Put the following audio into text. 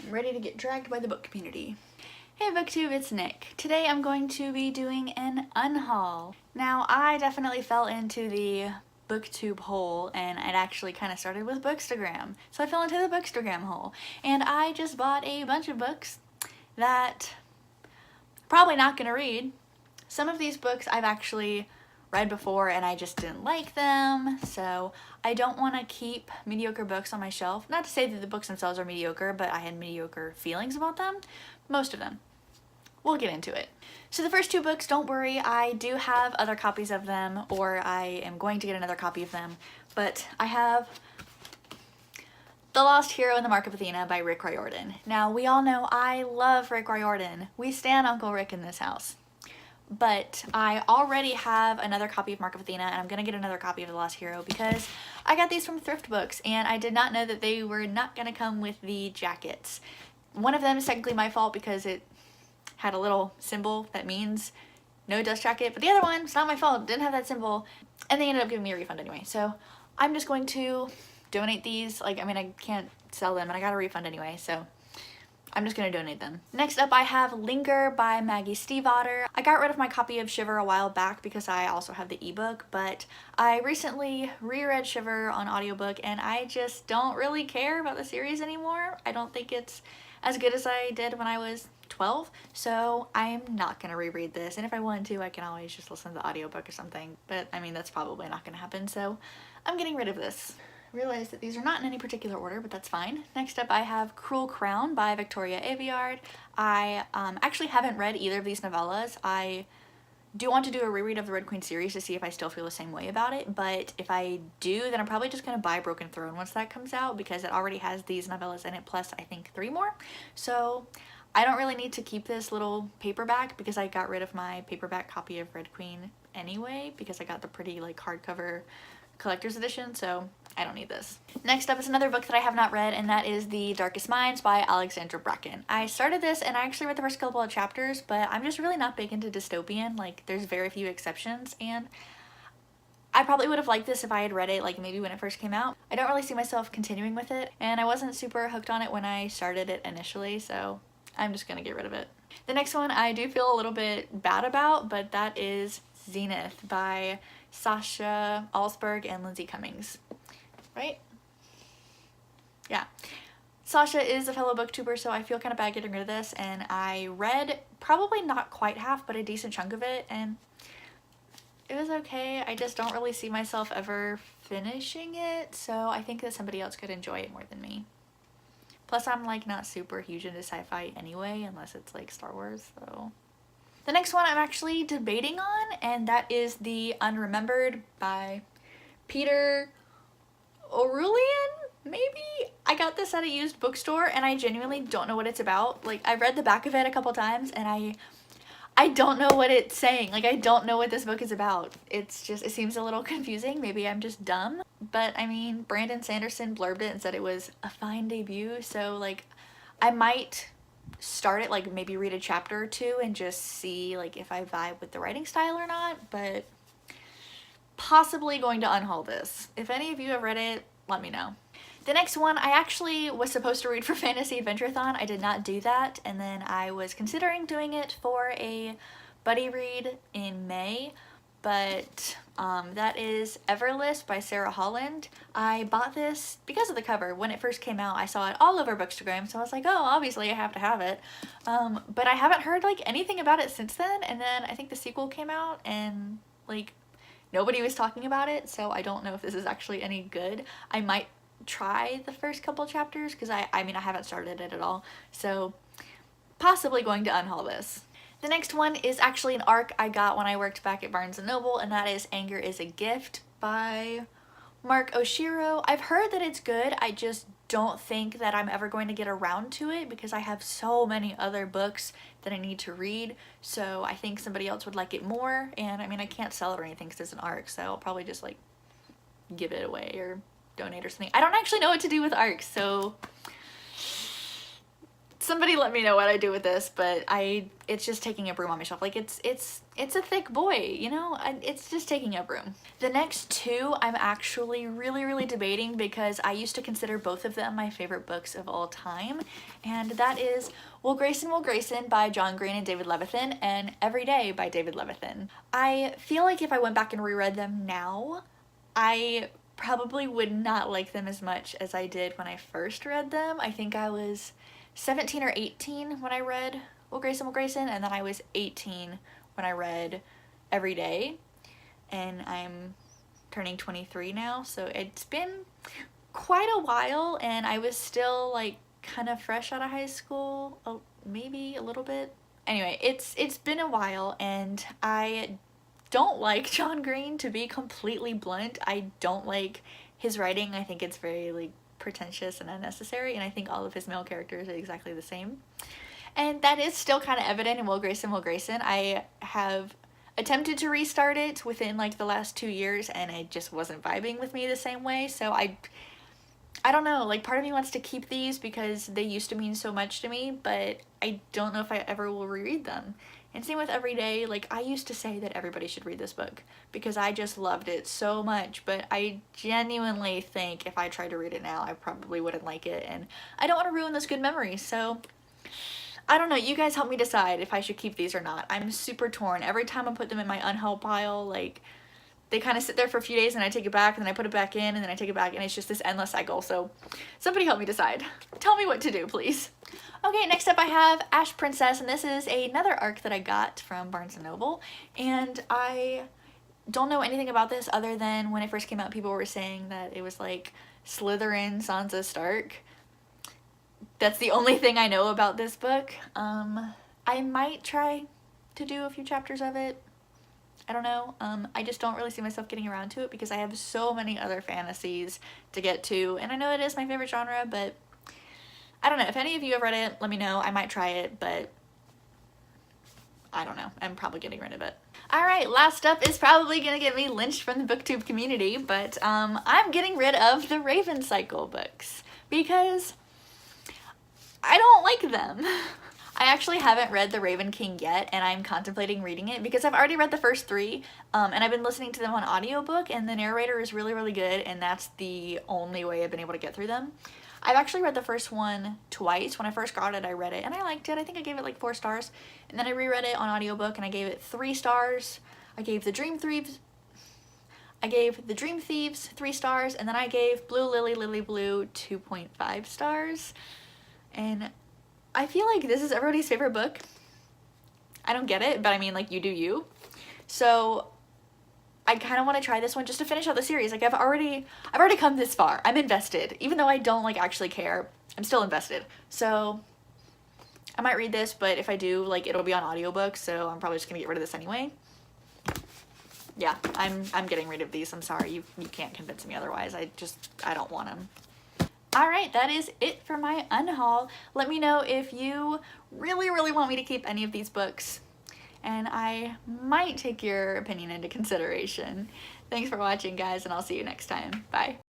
I'm ready to get dragged by the book community. Hey BookTube, it's Nick. Today I'm going to be doing an unhaul. Now, I definitely fell into the BookTube hole, and it actually kind of started with Bookstagram. So I fell into the Bookstagram hole, and I just bought a bunch of books that I'm probably not going to read. Some of these books I've actually read before and I just didn't like them, so I don't want to keep mediocre books on my shelf. Not to say that the books themselves are mediocre, but I had mediocre feelings about them. Most of them. We'll get into it. So the first two books, don't worry, I do have other copies of them, or I am going to get another copy of them, but I have The Lost Hero in the Mark of Athena by Rick Riordan. Now, we all know I love Rick Riordan. We stan Uncle Rick in this house. But I already have another copy of Mark of Athena, and I'm going to get another copy of The Lost Hero because I got these from Thrift Books, and I did not know that they were not going to come with the jackets. One of them is technically my fault because it had a little symbol that means no dust jacket, but the other one, it's not my fault, it didn't have that symbol, and they ended up giving me a refund anyway. So I'm just going to donate these. I can't sell them, and I got a refund anyway, so I'm just going to donate them. Next up, I have Linger by Maggie Stiefvater. I got rid of my copy of Shiver a while back because I also have the ebook, but I recently reread Shiver on audiobook, and I just don't really care about the series anymore. I don't think it's as good as I did when I was 12, so I'm not going to reread this, and if I want to, I can always just listen to the audiobook or something, but I mean, that's probably not going to happen, so I'm getting rid of this. Realize that these are not in any particular order, but that's fine. Next up, I have Cruel Crown by Victoria Aveyard. I actually haven't read either of these novellas. I do want to do a reread of the Red Queen series to see if I still feel the same way about it, but if I do, then I'm probably just going to buy Broken Throne once that comes out because it already has these novellas in it, plus I think 3 more. So I don't really need to keep this little paperback because I got rid of my paperback copy of Red Queen anyway because I got the pretty hardcover collector's edition, so I don't need this. Next up is another book that I have not read, and that is The Darkest Minds by Alexandra Bracken. I started this and I actually read the first couple of chapters, but I'm just really not big into dystopian. There's very few exceptions, and I probably would have liked this if I had read it maybe when it first came out. I don't really see myself continuing with it, and I wasn't super hooked on it when I started it initially, so I'm just gonna get rid of it. The next one I do feel a little bit bad about, but that is Zenith by Sasha Alsberg and Lindsay Cummings. Right? Yeah. Sasha is a fellow booktuber, so I feel kind of bad getting rid of this, and I read probably not quite half, but a decent chunk of it, and it was okay. I just don't really see myself ever finishing it, so I think that somebody else could enjoy it more than me. Plus, I'm not super huge into sci-fi anyway, unless it's Star Wars, so. The next one I'm actually debating on, and that is The Unremembered by Peter O'Rulian, maybe? I got this at a used bookstore, and I genuinely don't know what it's about. I read the back of it a couple times, and I don't know what it's saying. I don't know what this book is about. It's just, it seems a little confusing. Maybe I'm just dumb. But, I mean, Brandon Sanderson blurbed it and said it was a fine debut, so, I might start it, maybe read a chapter or two and just see, if I vibe with the writing style or not, but possibly going to unhaul this. If any of you have read it, let me know. The next one I actually was supposed to read for Fantasy Adventure-thon. I did not do that, and then I was considering doing it for a buddy read in May, but that is Everlist by Sarah Holland. I bought this because of the cover. When it first came out, I saw it all over Bookstagram, so I was like, oh, obviously I have to have it. But I haven't heard anything about it since then, and then I think the sequel came out, and nobody was talking about it, so I don't know if this is actually any good. I might try the first couple chapters because I haven't started it at all, so possibly going to unhaul this. The next one is actually an ARC I got when I worked back at Barnes & Noble, and that is Anger is a Gift by Mark Oshiro. I've heard that it's good. I just don't think that I'm ever going to get around to it because I have so many other books that I need to read, so I think somebody else would like it more, and I can't sell it or anything because it's an ARC, so I'll probably just give it away or donate or something. I don't actually know what to do with ARCs, so Somebody let me know what I do with this, but it's just taking up room on my shelf. Like it's a thick boy, you know? It's just taking up room. The next two I'm actually really debating because I used to consider both of them my favorite books of all time, and that is Will Grayson by John Green and David Levithan, and Every Day by David Levithan. I feel like if I went back and reread them now, I probably would not like them as much as I did when I first read them. I think I was 17 or 18 when I read Will Grayson, and then I was 18 when I read Every Day, and I'm turning 23 now, so it's been quite a while, and I was still like kind of fresh out of high school, maybe a little bit. Anyway, it's been a while, and I don't like John Green, to be completely blunt. I don't like his writing. I think it's very like pretentious and unnecessary, and I think all of his male characters are exactly the same. And that is still kind of evident in Will Grayson. I have attempted to restart it within like the last 2 years, and it just wasn't vibing with me the same way. So I don't know, like part of me wants to keep these because they used to mean so much to me, but I don't know if I ever will reread them. And same with Every Day. Like, I used to say that everybody should read this book because I just loved it so much, but I genuinely think if I tried to read it now, I probably wouldn't like it, and I don't want to ruin those good memories. So I don't know, you guys help me decide if I should keep these or not. I'm super torn. Every time I put them in my UNHAUL pile, like, they kind of sit there for a few days and I take it back and then I put it back in and then I take it back, and it's just this endless cycle. So somebody help me decide. Tell me what to do, please. Okay, next up I have Ash Princess, and this is another arc that I got from Barnes & Noble, and I don't know anything about this other than when it first came out people were saying that it was like Slytherin Sansa Stark. That's the only thing I know about this book. I might try to do a few chapters of it. I don't know. I just don't really see myself getting around to it because I have so many other fantasies to get to, and I know it is my favorite genre, but I don't know. If any of you have read it, let me know. I might try it, but I don't know. I'm probably getting rid of it. Alright, last up is probably gonna get me lynched from the booktube community, but I'm getting rid of the Raven Cycle books because I don't like them. I actually haven't read The Raven King yet, and I'm contemplating reading it because I've already read the first three, and I've been listening to them on audiobook, and the narrator is really good, and that's the only way I've been able to get through them. I've actually read the first one twice. When I first got it, I read it, and I liked it. I think I gave it like 4 stars, and then I reread it on audiobook, and I gave it 3 stars. I gave The Dream Thieves 3 stars, and then I gave Blue Lily Blue 2.5 stars, and I feel like this is everybody's favorite book. I don't get it, but I mean, like, you do you. So I kind of want to try this one just to finish out the series. Like, I've already come this far. I'm invested. Even though I don't like actually care, I'm still invested. So I might read this, but if I do, like, it'll be on audiobook, so I'm probably just gonna get rid of this anyway. Yeah, I'm getting rid of these. I'm sorry, you can't convince me otherwise. I don't want them. Alright, that is it for my unhaul. Let me know if you really want me to keep any of these books, and I might take your opinion into consideration. Thanks for watching, guys, and I'll see you next time. Bye.